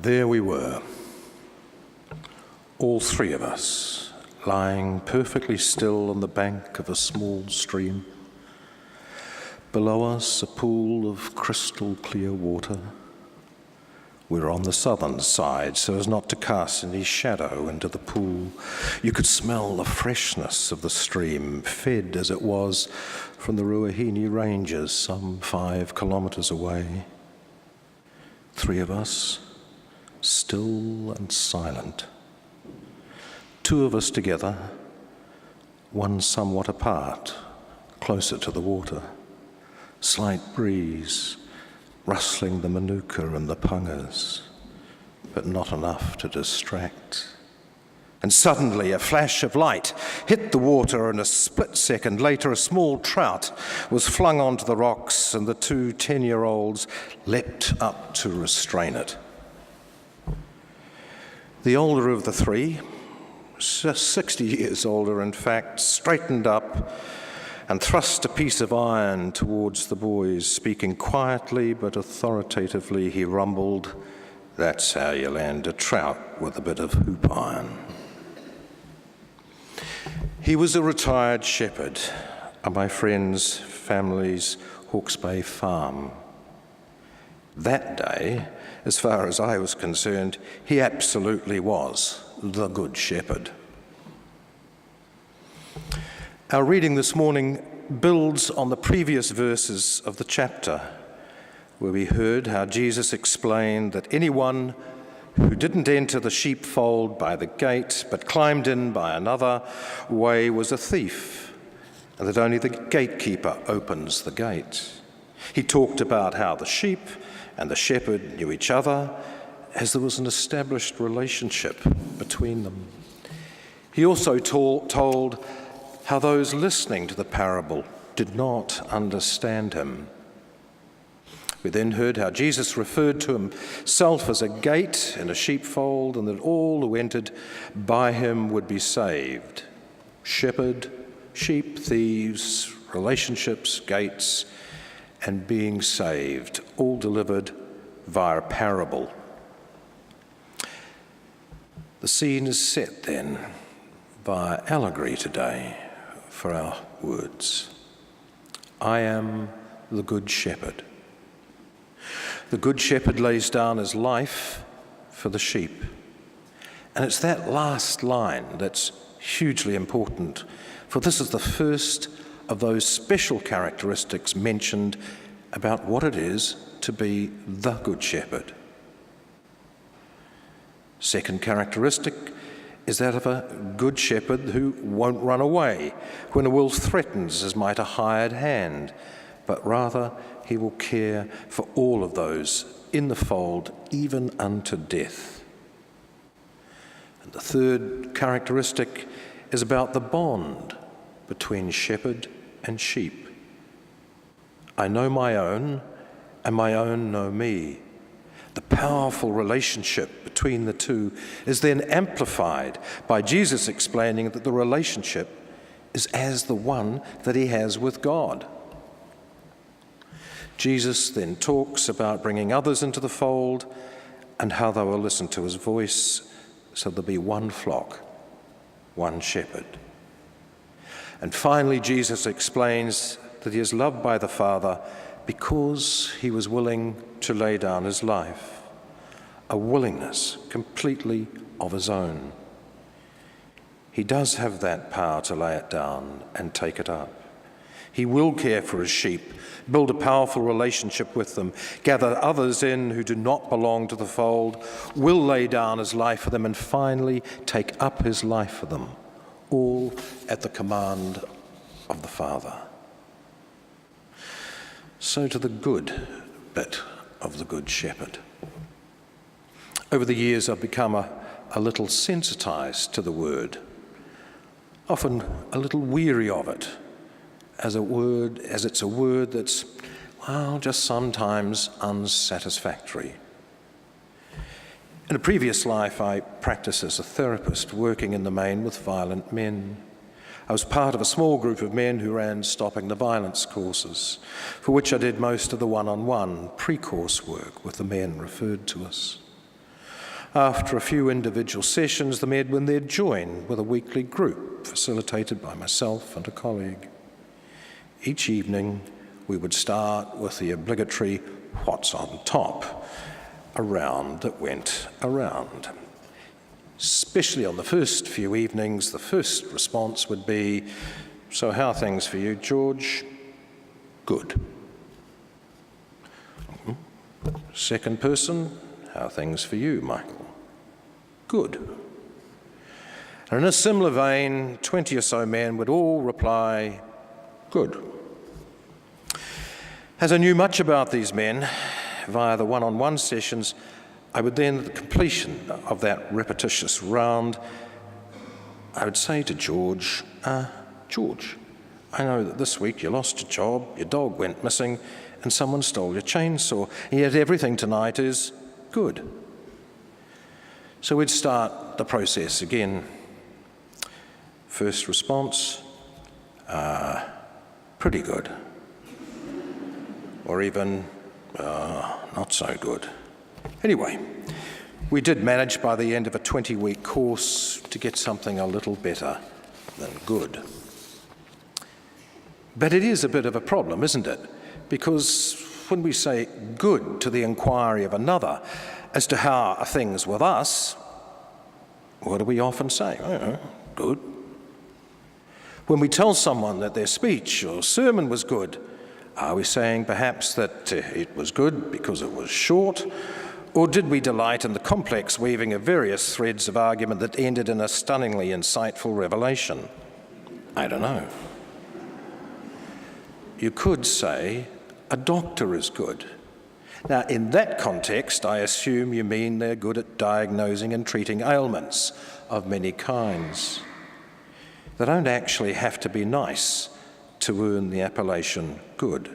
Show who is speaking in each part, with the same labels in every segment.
Speaker 1: There we were, all three of us, lying perfectly still on the bank of a small stream. Below us, a pool of crystal clear water. We were on the southern side, so as not to cast any shadow into the pool. You could smell the freshness of the stream, fed as it was from the Ruahine Ranges, some 5 kilometres away. Three of us, still and silent. 2 of us together, one somewhat apart, closer to the water. Slight breeze, rustling the manuka and the pungas, but not enough to distract. And suddenly a flash of light hit the water, and a split second later a small trout was flung onto the rocks, and the 2 10-year-olds leapt up to restrain it. The older of the 3, 60 years older in fact, straightened up and thrust a piece of iron towards the boys. Speaking quietly but authoritatively, he rumbled, "That's how you land a trout with a bit of hoop iron." He was a retired shepherd on my friend's family's Hawke's Bay farm. That day, as far as I was concerned, he absolutely was the Good Shepherd. Our reading this morning builds on the previous verses of the chapter, where we heard how Jesus explained that anyone who didn't enter the sheepfold by the gate but climbed in by another way was a thief, and that only the gatekeeper opens the gate. He talked about how the sheep and the shepherd knew each other, as there was an established relationship between them. He also told how those listening to the parable did not understand him. We then heard how Jesus referred to himself as a gate in a sheepfold, and that all who entered by him would be saved. Shepherd, sheep, thieves, relationships, gates, and being saved, all delivered via a parable. The scene is set then via allegory today for our words. I am the Good Shepherd. The Good Shepherd lays down his life for the sheep. And it's that last line that's hugely important, for this is the first of those special characteristics mentioned about what it is to be the Good Shepherd. Second characteristic is that of a good shepherd who won't run away when a wolf threatens as might a hired hand, but rather he will care for all of those in the fold, even unto death. And the third characteristic is about the bond between shepherd and sheep. I know my own, and my own know me. The powerful relationship between the two is then amplified by Jesus explaining that the relationship is as the one that he has with God. Jesus then talks about bringing others into the fold and how they will listen to his voice, so there'll be one flock, one shepherd. And finally, Jesus explains that he is loved by the Father because he was willing to lay down his life, a willingness completely of his own. He does have that power to lay it down and take it up. He will care for his sheep, build a powerful relationship with them, gather others in who do not belong to the fold, will lay down his life for them, and finally take up his life for them, all at the command of the Father. So to the good bit of the Good Shepherd. Over the years, I've become a little sensitized to the word, often a little weary of it, as it's a word that's, well, just sometimes unsatisfactory. In a previous life, I practiced as a therapist, working in the main with violent men. I was part of a small group of men who ran Stopping the Violence courses, for which I did most of the one-on-one pre-course work with the men referred to us. After a few individual sessions, the men would then join with a weekly group facilitated by myself and a colleague. Each evening, we would start with the obligatory "what's on top?" a round that went around. Especially on the first few evenings, the first response would be, "So how are things for you, George?" "Good." Second person, "How are things for you, Michael?" "Good." And in a similar vein, 20 or so men would all reply, "Good." As I knew much about these men via the one-on-one sessions, I would then, at the completion of that repetitious round, I would say to George, "George, I know that this week you lost your job, your dog went missing, and someone stole your chainsaw, and yet everything tonight is good." So we'd start the process again. First response, "Pretty good." Or even, "Not so good." Anyway, we did manage by the end of a 20-week course to get something a little better than good. But it is a bit of a problem, isn't it? Because when we say good to the inquiry of another as to how are things with us, what do we often say? "Oh, good." When we tell someone that their speech or sermon was good, are we saying perhaps that it was good because it was short? Or did we delight in the complex weaving of various threads of argument that ended in a stunningly insightful revelation? I don't know. You could say a doctor is good. Now, in that context, I assume you mean they're good at diagnosing and treating ailments of many kinds. They don't actually have to be nice to earn the appellation good.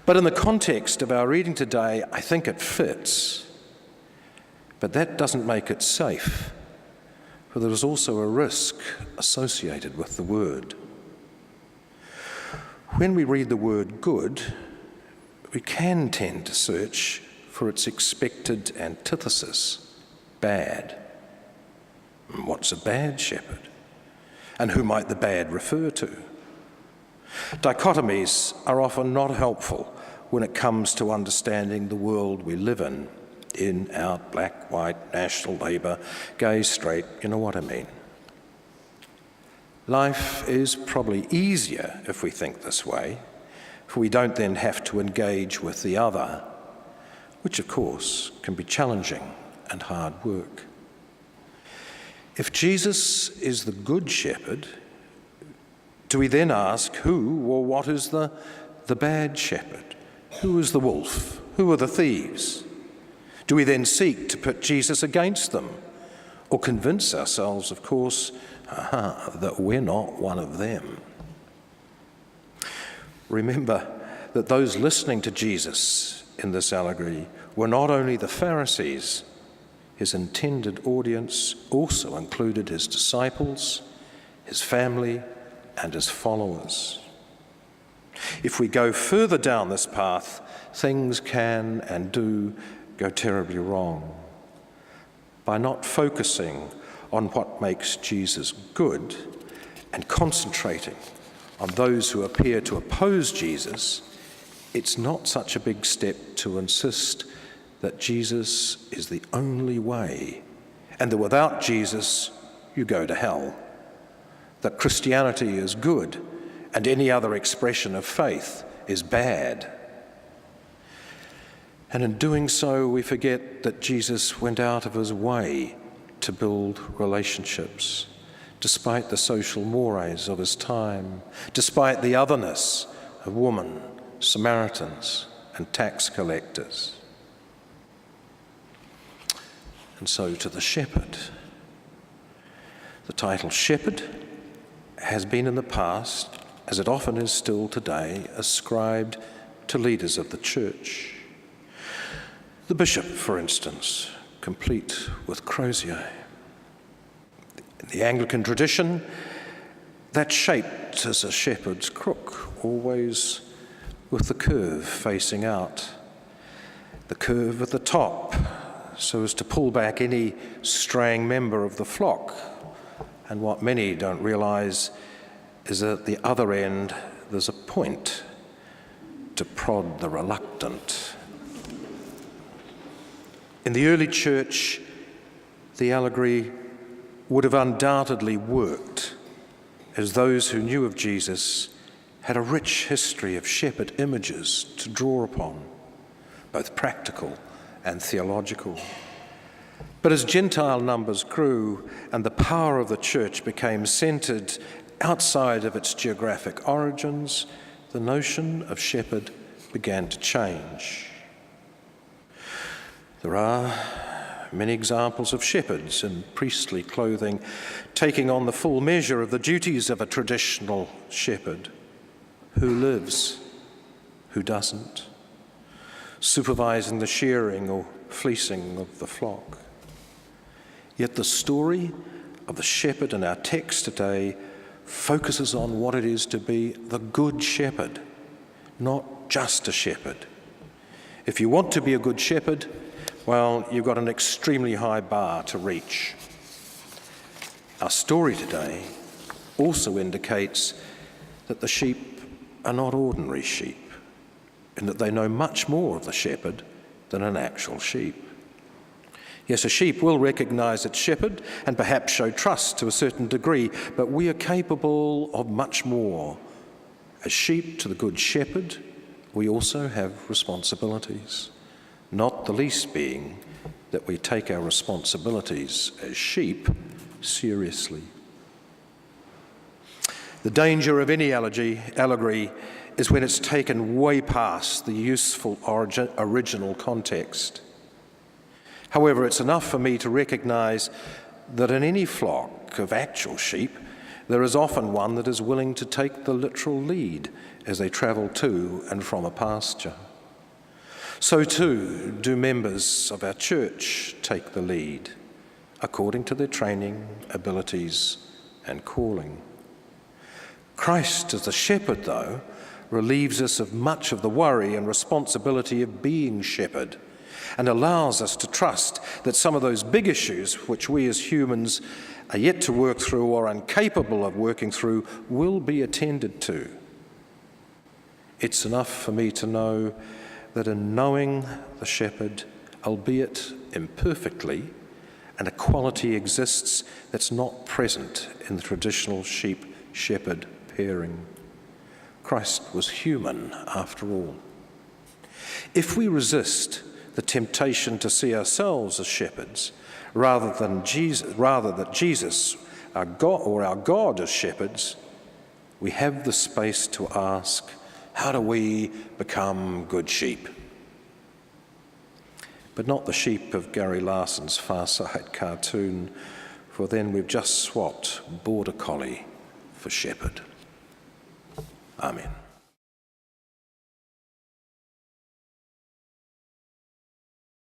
Speaker 1: But in the context of our reading today, I think it fits. But that doesn't make it safe, for there is also a risk associated with the word. When we read the word good, we can tend to search for its expected antithesis, bad. What's a bad shepherd? And who might the bad refer to? Dichotomies are often not helpful when it comes to understanding the world we live in, out, black, white, national, Labour, gay, straight, you know what I mean. Life is probably easier if we think this way, for we don't then have to engage with the other, which of course can be challenging and hard work. If Jesus is the good shepherd, do we then ask who or what is the bad shepherd? Who is the wolf? Who are the thieves? Do we then seek to put Jesus against them or convince ourselves, of course, that we're not one of them? Remember that those listening to Jesus in this allegory were not only the Pharisees. His intended audience also included his disciples, his family, and his followers. If we go further down this path, things can and do go terribly wrong. By not focusing on what makes Jesus good and concentrating on those who appear to oppose Jesus, it's not such a big step to insist that Jesus is the only way, and that without Jesus, you go to hell. That Christianity is good, and any other expression of faith is bad. And in doing so, we forget that Jesus went out of his way to build relationships, despite the social mores of his time, despite the otherness of women, Samaritans, and tax collectors. And so to the shepherd. The title shepherd has been in the past, as it often is still today, ascribed to leaders of the church. The bishop, for instance, complete with crozier. In the Anglican tradition, that's shaped as a shepherd's crook, always with the curve facing out. The curve at the top so as to pull back any straying member of the flock. And what many don't realise is that at the other end there's a point to prod the reluctant. In the early church, the allegory would have undoubtedly worked, as those who knew of Jesus had a rich history of shepherd images to draw upon, both practical and theological. But as Gentile numbers grew and the power of the church became centred outside of its geographic origins, the notion of shepherd began to change. There are many examples of shepherds in priestly clothing taking on the full measure of the duties of a traditional shepherd. Who lives? Who doesn't? Supervising the shearing or fleecing of the flock. Yet the story of the shepherd in our text today focuses on what it is to be the good shepherd, not just a shepherd. If you want to be a good shepherd, well, you've got an extremely high bar to reach. Our story today also indicates that the sheep are not ordinary sheep, and that they know much more of the shepherd than an actual sheep. Yes, a sheep will recognise its shepherd and perhaps show trust to a certain degree, but we are capable of much more. As sheep to the good shepherd, we also have responsibilities, not the least being that we take our responsibilities as sheep seriously. The danger of any allegory is when it's taken way past the useful original context. However, it's enough for me to recognise that in any flock of actual sheep, there is often one that is willing to take the literal lead as they travel to and from a pasture. So too do members of our church take the lead, according to their training, abilities, and calling. Christ as the shepherd, though, relieves us of much of the worry and responsibility of being shepherd, and allows us to trust that some of those big issues which we as humans are yet to work through or incapable of working through will be attended to. It's enough for me to know that in knowing the shepherd, albeit imperfectly, and a quality exists that's not present in the traditional sheep-shepherd pairing. Christ was human after all. If we resist the temptation to see ourselves as shepherds, rather that Jesus, our God as shepherds, we have the space to ask, how do we become good sheep? But not the sheep of Gary Larson's Far Side cartoon, for then we've just swapped border collie for shepherd. Amen.